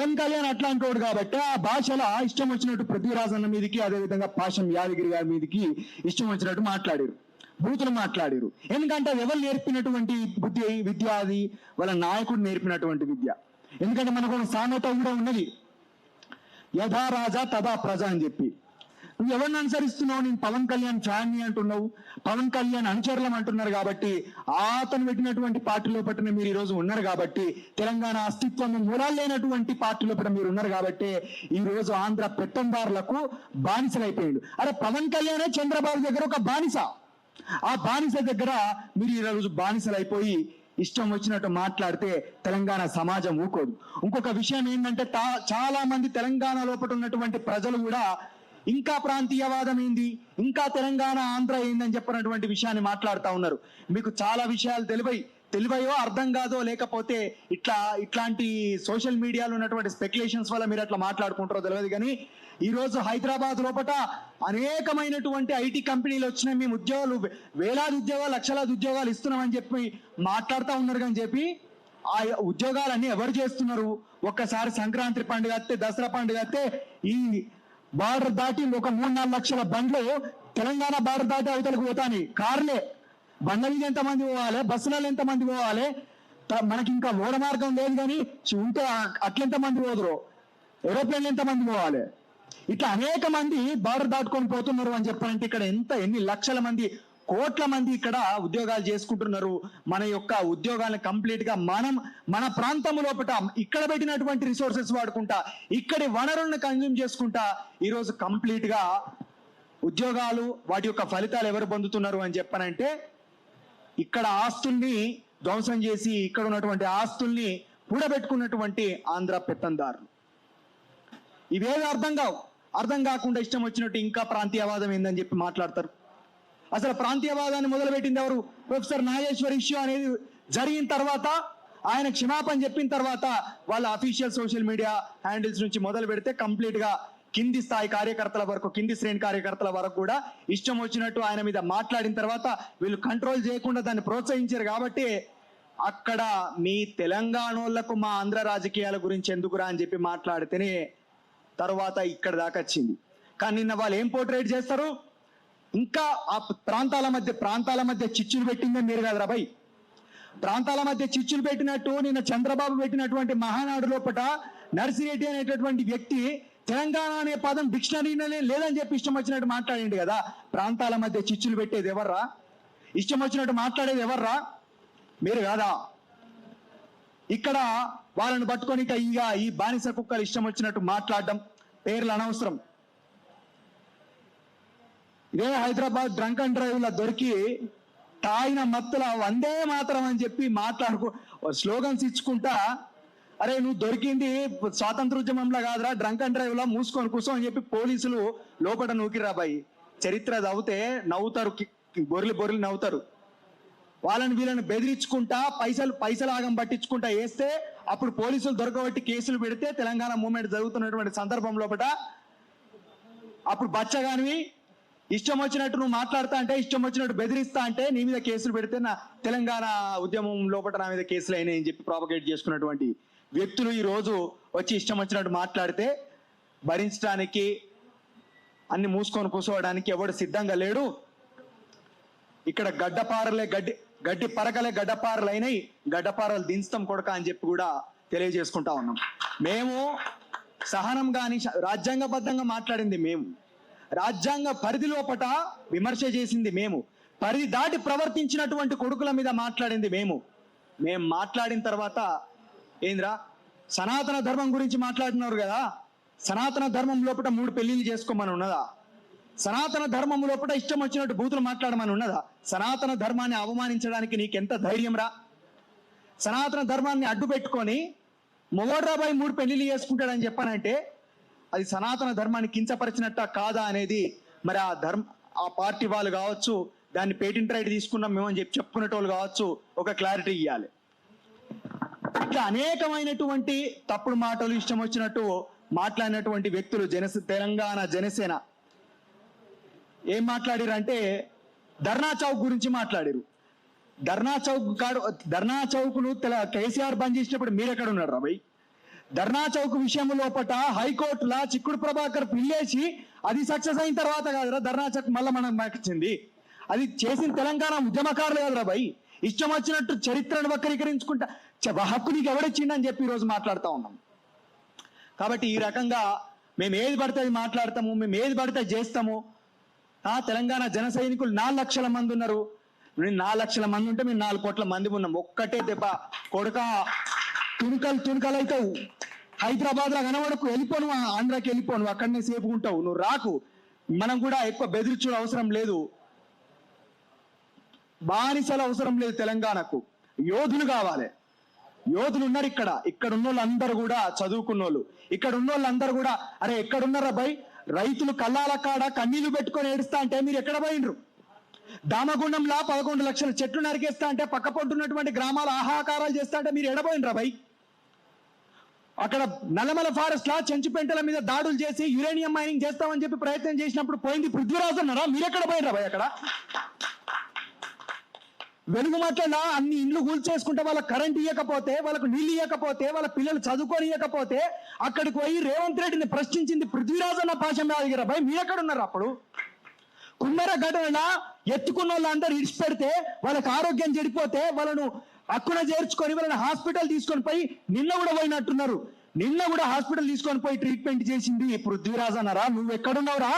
పవన్ కళ్యాణ్ అట్లాంటి వాడు కాబట్టి ఆ భాషలో ఇష్టం వచ్చినట్టు పృథ్వీరాజ్ అన్న మీదకి, అదేవిధంగా పాషం యాదగిరి గారి మీదకి ఇష్టం వచ్చినట్టు మాట్లాడారు, బూతులు మాట్లాడారు. ఎందుకంటే అది ఎవరు నేర్పినటువంటి విద్య, అది వాళ్ళ నాయకుడు నేర్పినటువంటి విద్య. ఎందుకంటే మనకు ఒక సామెత కూడా ఉన్నది, యథా రాజా తథా ప్రజ అని చెప్పి. నువ్వు ఎవరిని అనుసరిస్తున్నావు? నేను పవన్ కళ్యాణ్ ఫ్యాన్ని అంటున్నావు, పవన్ కళ్యాణ్ అనుచరులం అంటున్నారు కాబట్టి, అతను పెట్టినటువంటి పార్టీలో పట్టిన మీరు ఈ రోజు ఉన్నారు కాబట్టి, తెలంగాణ అస్తిత్వం మూలాలు లేనటువంటి పార్టీలో పట్టిన మీరు ఉన్నారు కాబట్టి ఈ రోజు ఆంధ్ర పెత్తందారులకు బానిసలైపోయాడు. అరే పవన్ కళ్యాణే చంద్రబాబు దగ్గర ఒక బానిస. ఆ బానిస దగ్గర మీరు ఈరోజు బానిసలైపోయి ఇష్టం వచ్చినట్టు మాట్లాడితే తెలంగాణ సమాజం ఊకోదు. ఇంకొక విషయం ఏంటంటే, చాలా మంది తెలంగాణ లోపల ఉన్నటువంటి ప్రజలు కూడా ఇంకా ప్రాంతీయవాదం ఏంది, ఇంకా తెలంగాణ ఆంధ్ర ఏందని చెప్పినటువంటి విషయాన్ని మాట్లాడుతూ ఉన్నారు. మీకు చాలా విషయాలు తెలివయో అర్థం కాదో, లేకపోతే ఇట్లాంటి సోషల్ మీడియాలో ఉన్నటువంటి స్పెక్యులేషన్స్ వల్ల మీరు అట్లా మాట్లాడుకుంటారో తెలియదు. కానీ ఈరోజు హైదరాబాద్ లోపల అనేకమైనటువంటి ఐటీ కంపెనీలు వచ్చినాయి, మేము ఉద్యోగాలు వేలాది ఉద్యోగాలు లక్షలాది ఉద్యోగాలు ఇస్తున్నామని చెప్పి మాట్లాడుతూ ఉన్నారు. కానీ చెప్పి ఆ ఉద్యోగాలన్నీ ఎవరు చేస్తున్నారు? ఒక్కసారి సంక్రాంతి పండుగ వస్తే, దసరా పండుగ వస్తే ఈ బార్డర్ దాటి ఒక 3-4 లక్షల బండ్లు తెలంగాణ బార్డర్ దాటి అవతలకు పోతాని కార్లే. బండ్ల మీద ఎంతమంది పోవాలి, బస్సులలో ఎంతమంది పోవాలి, మనకి ఇంకా ఓడ మార్గం లేదు. కానీ ఉంటే అట్లెంతమంది పోదురు, ఏరోప్లేన్లు ఎంతమంది పోవాలి, ఇట్లా అనేక మంది బార్డర్ దాటుకొని పోతున్నారు అని చెప్పాలంటే ఇక్కడ ఎన్ని లక్షల మంది, కోట్ల మంది ఇక్కడ ఉద్యోగాలు చేసుకుంటున్నారు. మన యొక్క ఉద్యోగాలను కంప్లీట్ గా మన ప్రాంతం లోపల ఇక్కడ పెట్టినటువంటి రిసోర్సెస్ వాడుకుంటా, ఇక్కడి వనరులను కన్జ్యూమ్ చేసుకుంటా ఈరోజు కంప్లీట్ గా ఉద్యోగాలు, వాటి యొక్క ఫలితాలు ఎవరు పొందుతున్నారు అని చెప్పనంటే, ఇక్కడ ఆస్తుల్ని ధ్వంసం చేసి ఇక్కడ ఉన్నటువంటి ఆస్తుల్ని కూడబెట్టుకున్నటువంటి ఆంధ్ర పెత్తందారులు. ఇవేవి అర్థం కాకుండా ఇష్టం వచ్చినట్టు ఇంకా ప్రాంతీయవాదం ఏందని చెప్పి మాట్లాడతారు. అసలు ప్రాంతీయవాదాన్ని మొదలుపెట్టింది ఎవరు? ప్రొఫెసర్ నాగేశ్వర్ ఇష్యూ అనేది జరిగిన తర్వాత, ఆయన క్షమాపణ చెప్పిన తర్వాత వాళ్ళ అఫీషియల్ సోషల్ మీడియా హ్యాండిల్స్ నుంచి మొదలు పెడితే కంప్లీట్ గా కింది స్థాయి కార్యకర్తల వరకు, కింది శ్రేణి కార్యకర్తల వరకు కూడా ఇష్టం వచ్చినట్టు ఆయన మీద మాట్లాడిన తర్వాత వీళ్ళు కంట్రోల్ చేయకుండా దాన్ని ప్రోత్సహించారు. కాబట్టి అక్కడ మీ తెలంగాణోళ్లకు మా ఆంధ్ర రాజకీయాల గురించి ఎందుకురా అని చెప్పి మాట్లాడితేనే తర్వాత ఇక్కడ దాకా వచ్చింది. కానీ నిన్న వాళ్ళు ఏం పోర్ట్రేట్ చేస్తారు? ఇంకా ఆ ప్రాంతాల మధ్య చిచ్చులు పెట్టిందే మీరు కదరా భయ్. ప్రాంతాల మధ్య చిచ్చులు పెట్టినట్టు నిన్న చంద్రబాబు పెట్టినటువంటి మహానాడు లోపల నర్సిరెడ్డి అనేటటువంటి వ్యక్తి తెలంగాణ అనే పదం డిక్షనరీలోనే లేదని చెప్పి ఇష్టం వచ్చినట్టు మాట్లాడింది కదా. ప్రాంతాల మధ్య చిచ్చులు పెట్టేది ఎవర్రా? ఇష్టం వచ్చినట్టు మాట్లాడేది ఎవర్రా? మీరు కాదా? ఇక్కడ వాళ్ళని పట్టుకొని ఈ బానిస కుక్కలు ఇష్టం వచ్చినట్టు మాట్లాడడం, పేర్లు అనవసరం. ఇదే హైదరాబాద్ డ్రంక్ అండ్ డ్రైవ్ లా దొరికి తాగిన మత్తుల వందే మాత్రం అని చెప్పి స్లోగన్స్ ఇచ్చుకుంటా, అరే నువ్వు దొరికింది స్వాతంత్రోద్యమంలో కాదురా, డ్రంక్ అండ్ డ్రైవ్ లా మూసుకొని కూర్చో అని చెప్పి పోలీసులు లోపల నూకిరా బాయి. చరిత్ర చదివితే నవ్వుతారు, బొర్లి నవ్వుతారు. వీళ్ళని బెదిరించుకుంటా పైసలు ఆగం పట్టించుకుంటా వేస్తే అప్పుడు పోలీసులు దొరకబట్టి కేసులు పెడితే తెలంగాణ మూవ్మెంట్ జరుగుతున్నటువంటి సందర్భం లోపల అప్పుడు బచ్చగానివి ఇష్టం వచ్చినట్టు నువ్వు మాట్లాడుతా అంటే, ఇష్టం వచ్చినట్టు బెదిరిస్తా అంటే నీ మీద కేసులు పెడితే నా తెలంగాణ ఉద్యమం లోపల నా మీద కేసులు అయినాయి అని చెప్పి ప్రాపగేట్ చేసుకున్నటువంటి వ్యక్తులు ఈ రోజు వచ్చి ఇష్టం వచ్చినట్టు మాట్లాడితే భరించడానికి, అన్ని మూసుకొని కూర్చోవడానికి ఎవడు సిద్ధంగా లేడు. ఇక్కడ గడ్డి పరకలే గడ్డపారలు అయినాయి, గడ్డపారలు దించుతాం కొడక అని చెప్పి కూడా తెలియజేసుకుంటా ఉన్నాం. మేము సహనం గాని రాజ్యాంగబద్ధంగా మాట్లాడింది మేము, రాజ్యాంగ పరిధి లోపట విమర్శ చేసింది మేము, పరిధి దాటి ప్రవర్తించినటువంటి కొడుకుల మీద మాట్లాడింది మేము మాట్లాడిన తర్వాత ఏంద్రా సనాతన ధర్మం గురించి మాట్లాడినారు కదా. సనాతన ధర్మం లోపల 3 పెళ్లిళ్ళు చేసుకోమని ఉన్నదా? సనాతన ధర్మం లోపల ఇష్టం వచ్చినట్టు బూతులు మాట్లాడమని ఉన్నదా? సనాతన ధర్మాన్ని అవమానించడానికి నీకెంత ధైర్యం రా? సనాతన ధర్మాన్ని అడ్డు పెట్టుకొని మొగోడ్రాబాయి 3 పెళ్లిళ్ళు చేసుకుంటాడని చెప్పానంటే అది సనాతన ధర్మాన్ని కించపరిచినట్ట కాదా అనేది మరి ఆ పార్టీ వాళ్ళు కావచ్చు, దాన్ని పేటెంట్ రైట్ తీసుకున్నాం మేము అని చెప్పి చెప్పుకునేటోళ్ళు కావచ్చు, ఒక క్లారిటీ ఇవ్వాలి. ఇట్లా అనేకమైనటువంటి తప్పుడు మాటలు ఇష్టం వచ్చినట్టు మాట్లాడినటువంటి వ్యక్తులు తెలంగాణ జనసేన ఏం మాట్లాడిరంటే ధర్నా చౌక్ గురించి మాట్లాడారు. ధర్నా చౌక్ ను కేసీఆర్ బంద్ చేసినప్పుడు మీరు ఎక్కడ ఉన్నారు రాబోయ్? ధర్నా చౌక్ విషయం లోపట హైకోర్టులా చిక్కుడు ప్రభాకర్ పిల్లేసి అది సక్సెస్ అయిన తర్వాత కాదురా ధర్నా చౌక్ మళ్ళీ మనం వచ్చింది. అది చేసిన తెలంగాణ ఉద్యమకారులు కాదురా భయ్. ఇష్టం వచ్చినట్టు చరిత్రను వక్రీకరించుకుంటా హక్కు నీకు ఎవడిచ్చిండని చెప్పి ఈరోజు మాట్లాడుతూ ఉన్నాం. కాబట్టి ఈ రకంగా మేము ఏది పడితే అది మాట్లాడతాము, మేము ఏది పడితే చేస్తాము. తెలంగాణ జన సైనికులు 4 లక్షల మంది ఉన్నారు. 4 లక్షల మంది ఉంటే మేము 4 కోట్ల మంది ఉన్నాం. ఒక్కటే దెబ్బ కొడుక తుణుకలు అవుతావు. హైదరాబాద్ లో కనబడకు, వెళ్ళిపోను, ఆంధ్రాకి వెళ్ళిపోను, అక్కడనే సేపు ఉంటావు, నువ్వు రాకు. మనం కూడా ఎక్కువ బెదిరించడం అవసరం లేదు, బానిసలు అవసరం లేదు. తెలంగాణకు యోధులు కావాలి. యోధులు ఉన్నారు ఇక్కడ ఉన్న వాళ్ళందరూ కూడా చదువుకున్న వాళ్ళు. ఇక్కడ ఉన్న వాళ్ళందరూ కూడా అరే ఎక్కడున్నారా భయ్? రైతులు కళ్ళాల కాడ కన్నీళ్లు పెట్టుకొని ఏడుస్తా అంటే మీరు ఎక్కడ పోయినరు? దామగుండంలా 11 లక్షల చెట్లు నరికేస్తా అంటే పక్క పొంటున్నటువంటి గ్రామాల ఆహాకారాలు చేస్తా అంటే మీరు ఎడబోయినరా భయ్? అక్కడ నల్లమల ఫారెస్ట్ లా చెంచుపెంటల మీద దాడులు చేసి యురేనియం మైనింగ్ చేస్తామని చెప్పి ప్రయత్నం చేసినప్పుడు పోయింది పృథ్వీరాజు అన్నారా? మీరెక్కడ పోయినరా భయ్? అక్కడ వెలుగుమట్ల అన్ని ఇండ్లు కూల్చేసుకుంటే వాళ్ళకి కరెంట్ ఇవ్వకపోతే, వాళ్ళకు నీళ్ళు ఇవ్వకపోతే, వాళ్ళ పిల్లలు చదువుకొని ఇవ్వకపోతే అక్కడికి పోయి రేవంత్ రెడ్డిని ప్రశ్నించింది పృథ్వీరాజు అన్న పాశం యాదగిరి భయ్. మీరెక్కడున్నారు అప్పుడు? కుందర ఘటన ఎత్తుకున్న వాళ్ళందరూ ఇడిచిపెడితే వాళ్ళకి ఆరోగ్యం చెడిపోతే వాళ్ళను హక్కున చేర్చుకొని వాళ్ళని హాస్పిటల్ తీసుకొని పోయి నిన్న కూడా పోయినట్టున్నారు. నిన్న కూడా హాస్పిటల్ తీసుకొని పోయి ట్రీట్మెంట్ చేసింది పృథ్వీరాజు అన్నారా? నువ్వు ఎక్కడున్నావురా?